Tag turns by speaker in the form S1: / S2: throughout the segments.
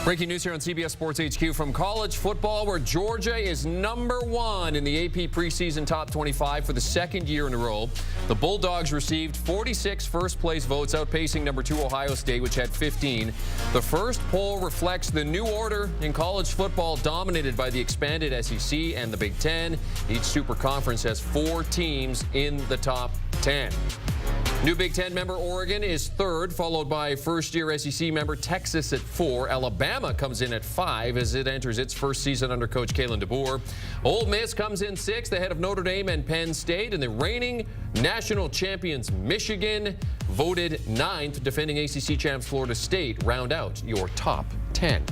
S1: Breaking news here on CBS Sports HQ from college football, where Georgia is #1 in the AP Preseason Top 25 for the second year in a row. The Bulldogs received 46 first-place votes, outpacing #2 Ohio State, which had 15. The first poll reflects the new order in college football, dominated by the expanded SEC and the Big Ten. Each super conference has 4 teams in the top 10. New Big Ten member Oregon is 3rd, followed by first-year SEC member Texas at 4. Alabama comes in at 5 as it enters its first season under Coach Kalen DeBoer. Ole Miss comes in 6th, ahead of Notre Dame and Penn State. And the reigning national champions Michigan, voted 9th. Defending ACC champs Florida State round out your top 10.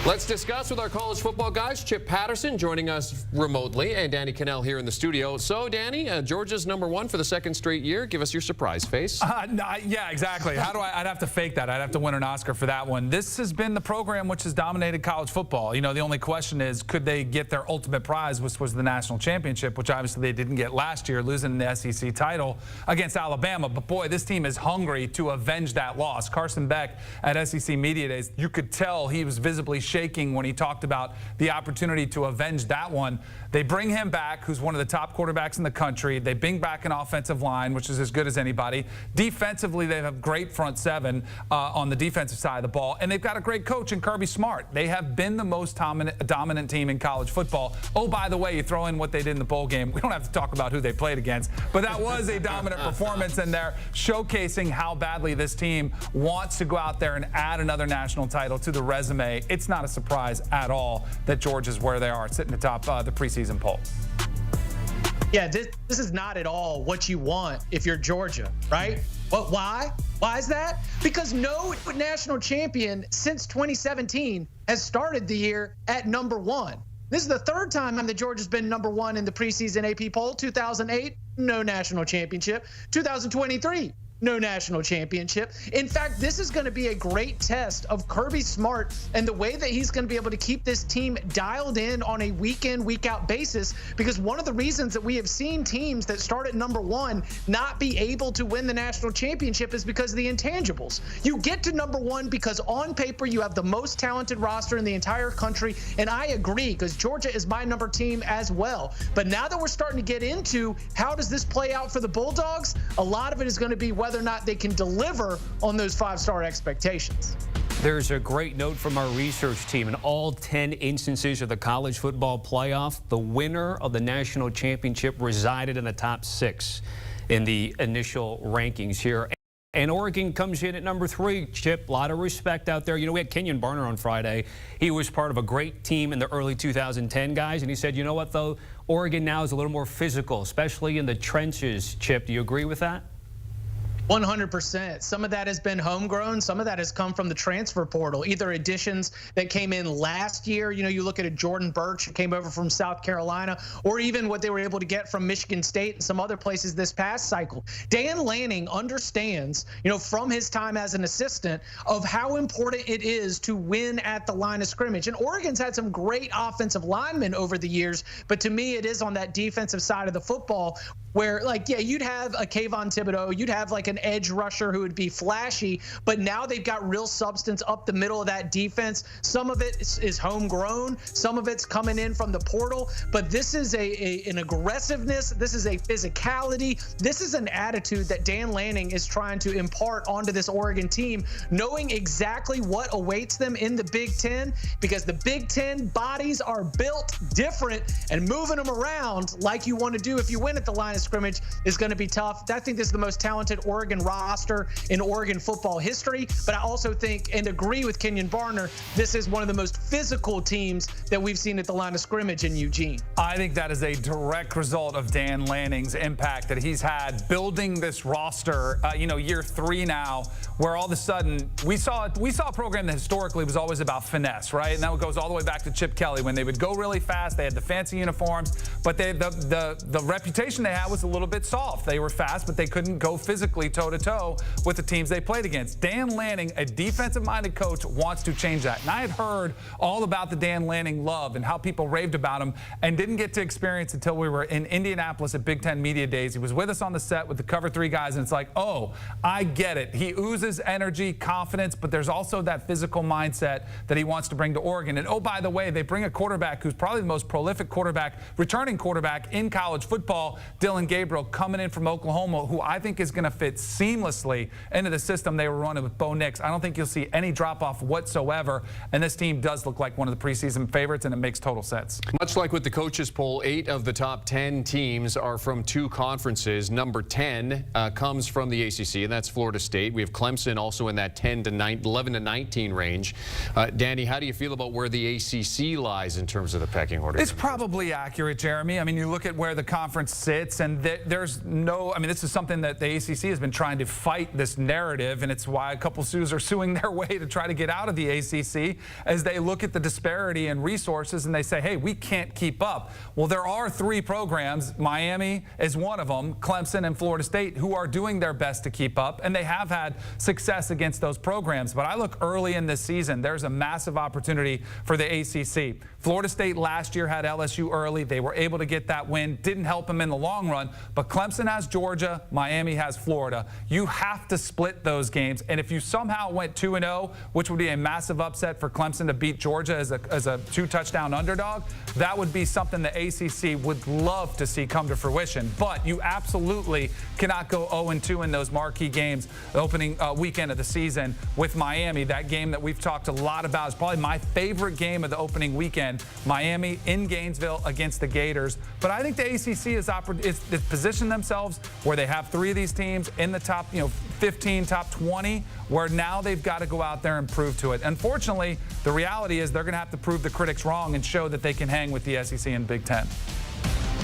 S1: Let's discuss with our college football guys. Chip Patterson joining us remotely, and Danny Kanell here in the studio. So, Danny, Georgia's #1 for the second straight year. Give us your surprise face.
S2: Yeah, exactly. I'd have to fake that. I'd have to win an Oscar for that one. This has been the program which has dominated college football. You know, the only question is, could they get their ultimate prize, which was the national championship, which obviously they didn't get last year, losing the SEC title against Alabama. But, boy, this team is hungry to avenge that loss. Carson Beck at SEC Media Days, you could tell he was visibly shaking when he talked about the opportunity to avenge that one. They bring him back, who's one of the top quarterbacks in the country. They bring back an offensive line, which is as good as anybody. Defensively, they have great front seven on the defensive side of the ball. And they've got a great coach in Kirby Smart. They have been the most dominant team in college football. Oh, by the way, you throw in what they did in the bowl game. We don't have to talk about who they played against, but that was a dominant performance, and they're showcasing how badly this team wants to go out there and add another national title to the resume. It's not a surprise at all that Georgia's where they are, sitting atop the preseason poll.
S3: Yeah, this is not at all what you want if you're Georgia, right? But why? Why is that? Because no national champion since 2017 has started the year at #1. This is the 3rd time that Georgia's been #1 in the preseason AP poll. 2008, no national championship. 2023, no national championship. In fact, this is going to be a great test of Kirby Smart and the way that he's going to be able to keep this team dialed in on a week-in, week-out basis, because one of the reasons that we have seen teams that start at #1 not be able to win the national championship is because of the intangibles. You get to #1 because on paper you have the most talented roster in the entire country, and I agree, because Georgia is my #1 team as well. But now that we're starting to get into how does this play out for the Bulldogs, a lot of it is going to be whether or not they can deliver on those 5-star expectations.
S4: There's a great note from our research team. In all 10 instances of the college football playoff, the winner of the national championship resided in the top 6 in the initial rankings here. And Oregon comes in at #3. Chip, a lot of respect out there. You know, we had Kenyon Barner on Friday. He was part of a great team in the early 2010 guys, and he said, you know what, though? Oregon now is a little more physical, especially in the trenches. Chip, do you agree with that?
S3: 100%. Some of that has been homegrown. Some of that has come from the transfer portal, either additions that came in last year. You know, you look at a Jordan Birch who came over from South Carolina, or even what they were able to get from Michigan State and some other places this past cycle. Dan Lanning understands, you know, from his time as an assistant, of how important it is to win at the line of scrimmage. And Oregon's had some great offensive linemen over the years, but to me, it is on that defensive side of the football where, like, yeah, you'd have a Kayvon Thibodeau, you'd have like an edge rusher who would be flashy, but now they've got real substance up the middle of that defense. Some of it is homegrown, some of it's coming in from the portal, but this is an aggressiveness, this is a physicality, this is an attitude that Dan Lanning is trying to impart onto this Oregon team, knowing exactly what awaits them in the Big Ten, because the Big Ten bodies are built different, and moving them around like you want to do if you win at the line of scrimmage is going to be tough. I think this is the most talented Oregon roster in Oregon football history, but I also think and agree with Kenyon Barner, this is one of the most physical teams that we've seen at the line of scrimmage in Eugene.
S2: I think that is a direct result of Dan Lanning's impact that he's had building this roster, you know, year 3 now, where all of a sudden we saw a program that historically was always about finesse, right? And that goes all the way back to Chip Kelly when they would go really fast. They had the fancy uniforms, but the reputation they had was a little bit soft. They were fast, but they couldn't go physically toe-to-toe with the teams they played against. Dan Lanning, a defensive-minded coach, wants to change that. And I had heard all about the Dan Lanning love and how people raved about him and didn't get to experience until we were in Indianapolis at Big Ten Media Days. He was with us on the set with the Cover 3 guys, and it's like, oh, I get it. He oozes energy, confidence, but there's also that physical mindset that he wants to bring to Oregon. And oh, by the way, they bring a quarterback who's probably the most prolific quarterback, returning quarterback in college football, Dylan Gabriel, coming in from Oklahoma, who I think is going to fit seamlessly into the system they were running with Bo Nix. I don't think you'll see any drop-off whatsoever, and this team does look like one of the preseason favorites, and it makes total sense.
S1: Much like with the coaches poll, 8 of the top 10 teams are from 2 conferences. Number 10 comes from the ACC, and that's Florida State. We have Clemson also in that 11 to 19 range. Danny, how do you feel about where the ACC lies in terms of the pecking order?
S2: It's probably accurate, Jeremy. I mean, you look at where the conference sits, and there's no, I mean, this is something that the ACC has been trying to fight, this narrative, and it's why a couple Soos are suing their way to try to get out of the ACC as they look at the disparity in resources and they say, hey, we can't keep up. Well, there are 3 programs, Miami is one of them, Clemson and Florida State, who are doing their best to keep up, and they have had success against those programs. But I look early in this season, there's a massive opportunity for the ACC. Florida State last year had LSU early. They were able to get that win. Didn't help them in the long run, but Clemson has Georgia, Miami has Florida. You have to split those games, and if you somehow went 2-0, which would be a massive upset for Clemson to beat Georgia as a 2-touchdown underdog, that would be something the ACC would love to see come to fruition. But you absolutely cannot go 0-2 in those marquee games, the opening weekend of the season with Miami. That game that we've talked a lot about is probably my favorite game of the opening weekend. Miami in Gainesville against the Gators. But I think the ACC is positioned themselves where they have 3 of these teams in the top 15, top 20, where now they've got to go out there and prove to it. Unfortunately, the reality is they're going to have to prove the critics wrong and show that they can hang with the SEC and Big Ten.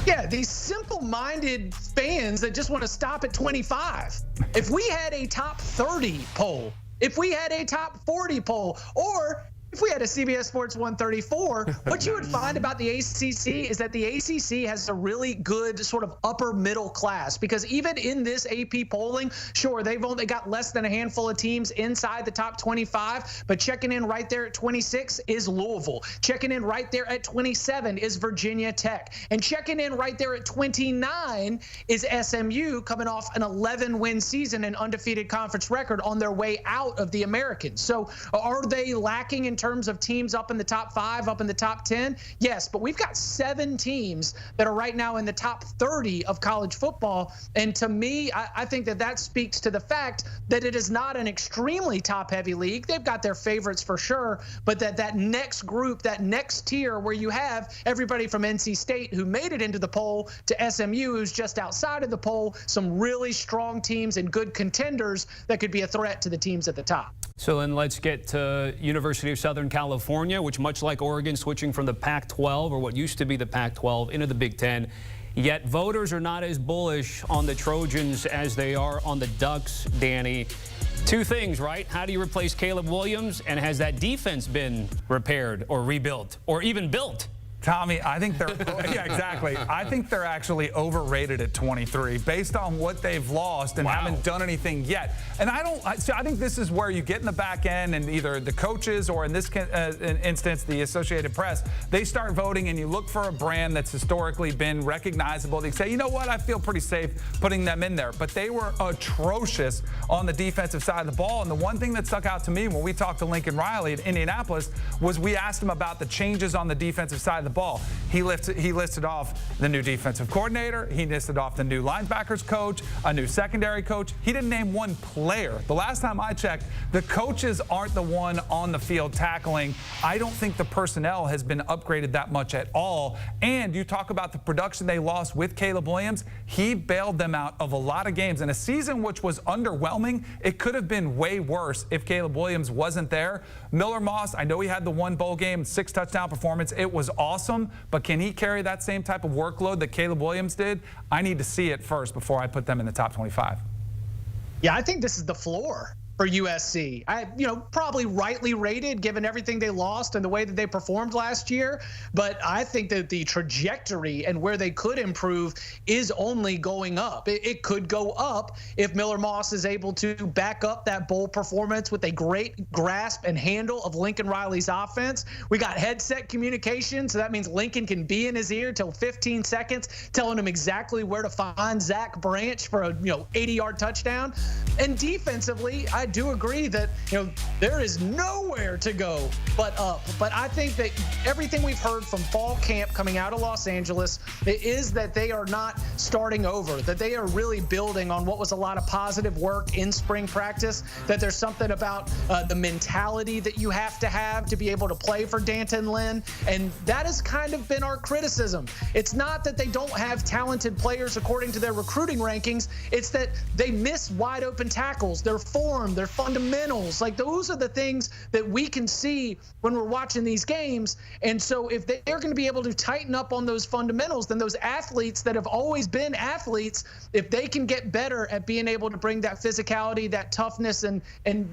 S3: Yeah, these simple-minded fans that just want to stop at 25. If we had a top 30 poll, if we had a top 40 poll, or if we had a CBS Sports 134, what you would find about the ACC is that the ACC has a really good sort of upper middle class, because even in this AP polling, sure, they've only got less than a handful of teams inside the top 25, but checking in right there at 26 is Louisville. Checking in right there at 27 is Virginia Tech. And checking in right there at 29 is SMU, coming off an 11-win season and undefeated conference record on their way out of the American. So are they lacking in terms of teams up in the top 5, up in the top 10? Yes, but we've got 7 teams that are right now in the top 30 of college football. And to me, I think that speaks to the fact that it is not an extremely top-heavy league. They've got their favorites for sure, but that next group, that next tier where you have everybody from NC State who made it into the poll to SMU who's just outside of the poll, some really strong teams and good contenders that could be a threat to the teams at the top.
S4: So then let's get to University of Southern California, which, much like Oregon, switching from the Pac-12, or what used to be the Pac-12, into the Big Ten. Yet voters are not as bullish on the Trojans as they are on the Ducks, Danny. 2 things, right? How do you replace Caleb Williams, and has that defense been repaired or rebuilt or even built?
S2: Tommy, I think they're yeah, exactly. I think they're actually overrated at 23 based on what they've lost and haven't done anything yet. And I think this is where you get in the back end, and either the coaches or in this instance the Associated Press, they start voting, and you look for a brand that's historically been recognizable. They say, you know what, I feel pretty safe putting them in there. But they were atrocious on the defensive side of the ball. And the one thing that stuck out to me when we talked to Lincoln Riley at Indianapolis was we asked him about the changes on the defensive side of the ball. He listed off the new defensive coordinator. He listed off the new linebackers coach, a new secondary coach. He didn't name one player. The last time I checked, the coaches aren't the one on the field tackling. I don't think the personnel has been upgraded that much at all. And you talk about the production they lost with Caleb Williams. He bailed them out of a lot of games. In a season which was underwhelming, it could have been way worse if Caleb Williams wasn't there. Miller Moss, I know he had the 1 bowl game, 6 touchdown performance. It was awesome. But can he carry that same type of workload that Caleb Williams did? I need to see it first before I put them in the top 25.
S3: Yeah, I think this is the floor. for USC. Probably rightly rated given everything they lost and the way that they performed last year. But I think that the trajectory and where they could improve is only going up. It could go up if Miller Moss is able to back up that bowl performance with a great grasp and handle of Lincoln Riley's offense. We got headset communication, so that means Lincoln can be in his ear till 15 seconds, telling him exactly where to find Zach Branch for a 80-yard touchdown. And defensively, I do agree that there is nowhere to go but up. But I think that everything we've heard from fall camp coming out of Los Angeles is that they are not starting over, that they are really building on what was a lot of positive work in spring practice, that there's something about the mentality that you have to be able to play for D'Anton Lynn. And that has kind of been our criticism. It's not that they don't have talented players according to their recruiting rankings. It's that they miss wide open tackles, their form, their fundamentals. Like, those are the things that we can see when we're watching these games. And so if they're going to be able to tighten up on those fundamentals, then those athletes that have always been athletes, if they can get better at being able to bring that physicality, that toughness, and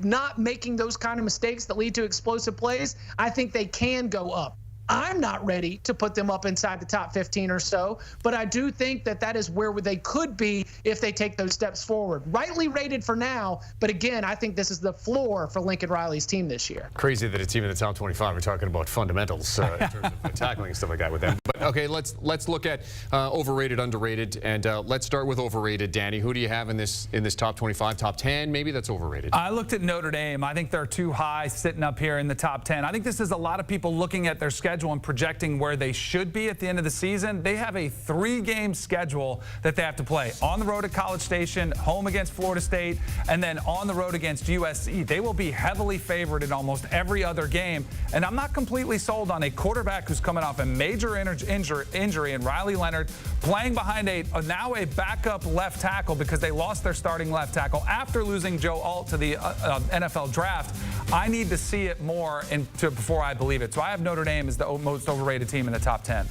S3: not making those kind of mistakes that lead to explosive plays, I think they can go up. I'm not ready to put them up inside the top 15 or so, but I do think that that is where they could be if they take those steps forward. Rightly rated for now, but again, I think this is the floor for Lincoln Riley's team this year.
S1: Crazy that it's even the top 25. We're talking about fundamentals in terms of tackling and stuff like that with them. But okay, let's look at overrated, underrated, and let's start with overrated. Danny, who do you have in this top 25, top 10? Maybe that's overrated.
S2: I looked at Notre Dame. I think they're too high sitting up here in the top 10. I think this is a lot of people looking at their schedule and projecting where they should be at the end of the season. They have a 3-game schedule that they have to play. On the road at College Station, home against Florida State, and then on the road against USC. They will be heavily favored in almost every other game. And I'm not completely sold on a quarterback who's coming off a major injury and Riley Leonard playing behind now a backup left tackle because they lost their starting left tackle after losing Joe Alt to the NFL draft. I need to see it more before I believe it. So I have Notre Dame as the most overrated team in the top 10.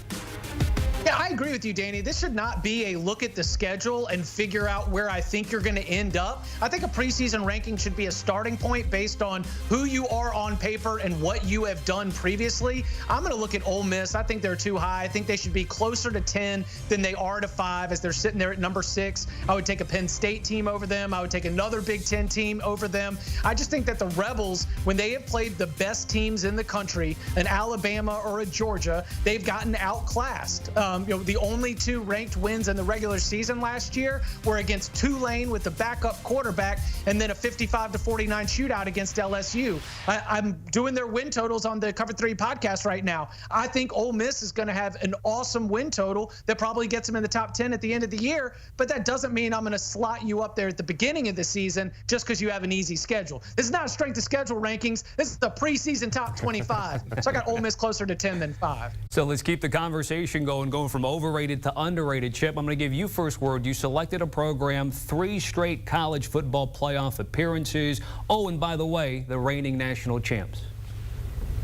S3: Yeah, I agree with you, Danny. This should not be a look at the schedule and figure out where I think you're going to end up. I think a preseason ranking should be a starting point based on who you are on paper and what you have done previously. I'm going to look at Ole Miss. I think they're too high. I think they should be closer to 10 than they are to 5 as they're sitting there at number 6. I would take a Penn State team over them. I would take another Big Ten team over them. I just think that the Rebels, when they have played the best teams in the country, an Alabama or a Georgia, they've gotten outclassed. The only 2 ranked wins in the regular season last year were against Tulane with the backup quarterback and then a 55-49 shootout against LSU. I'm doing their win totals on the Cover 3 podcast right now. I think Ole Miss is going to have an awesome win total that probably gets them in the top 10 at the end of the year, but that doesn't mean I'm going to slot you up there at the beginning of the season just because you have an easy schedule. This is not a strength of schedule rankings. This is the preseason top 25. So I got Ole Miss closer to 10 than 5.
S4: So let's keep the conversation going from overrated to underrated. Chip, I'm going to give you first word. You selected a program, 3 straight college football playoff appearances. Oh, and by the way, the reigning national champs.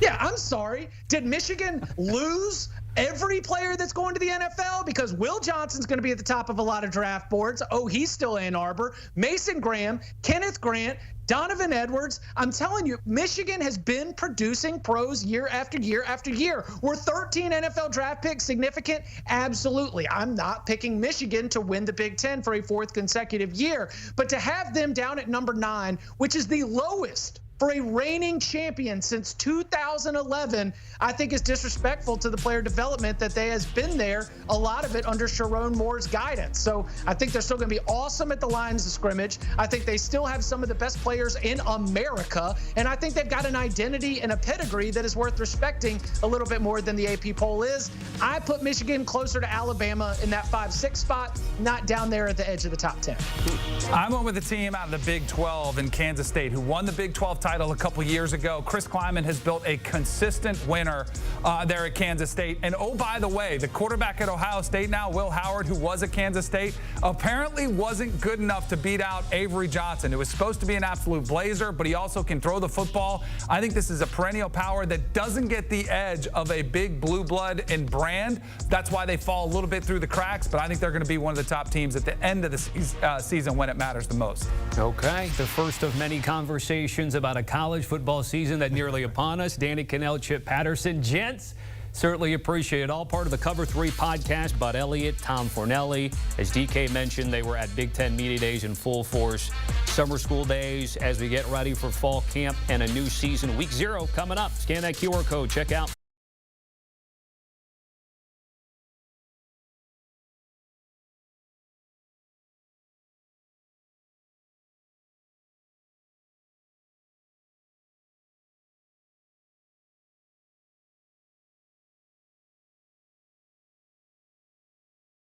S3: Yeah, I'm sorry. Did Michigan lose every player that's going to the NFL? Because Will Johnson's going to be at the top of a lot of draft boards. Oh, he's still Ann Arbor. Mason Graham, Kenneth Grant, Donovan Edwards. I'm telling you, Michigan has been producing pros year after year after year. Were 13 NFL draft picks significant? Absolutely. I'm not picking Michigan to win the Big Ten for a 4th consecutive year. But to have them down at number 9, which is the lowest for a reigning champion since 2011, I think is disrespectful to the player development that has been there, a lot of it under Sharon Moore's guidance. So I think they're still going to be awesome at the lines of scrimmage. I think they still have some of the best players in America, and I think they've got an identity and a pedigree that is worth respecting a little bit more than the AP poll is. I put Michigan closer to Alabama in that 5-6 spot, not down there at the edge of the top 10.
S2: I went with a team out of the Big 12 in Kansas State who won the Big 12 title title a couple years ago. Chris Kleiman has built a consistent winner there at Kansas State. And oh, by the way, the quarterback at Ohio State now, Will Howard, who was at Kansas State, apparently wasn't good enough to beat out Avery Johnson. It was supposed to be an absolute blazer, but he also can throw the football. I think this is a perennial power that doesn't get the edge of a big blue blood and brand. That's why they fall a little bit through the cracks, but I think they're going to be one of the top teams at the end of the season when it matters the most.
S4: Okay, the first of many conversations about a college football season that nearly upon us. Danny Kanell, Chip Patterson. Gents, certainly appreciate it. All part of the Cover 3 podcast. Bud Elliott, Tom Fornelli. As DK mentioned, they were at Big Ten Media Days in full force. Summer school days as we get ready for fall camp and a new season. Week 0 coming up. Scan that QR code. Check out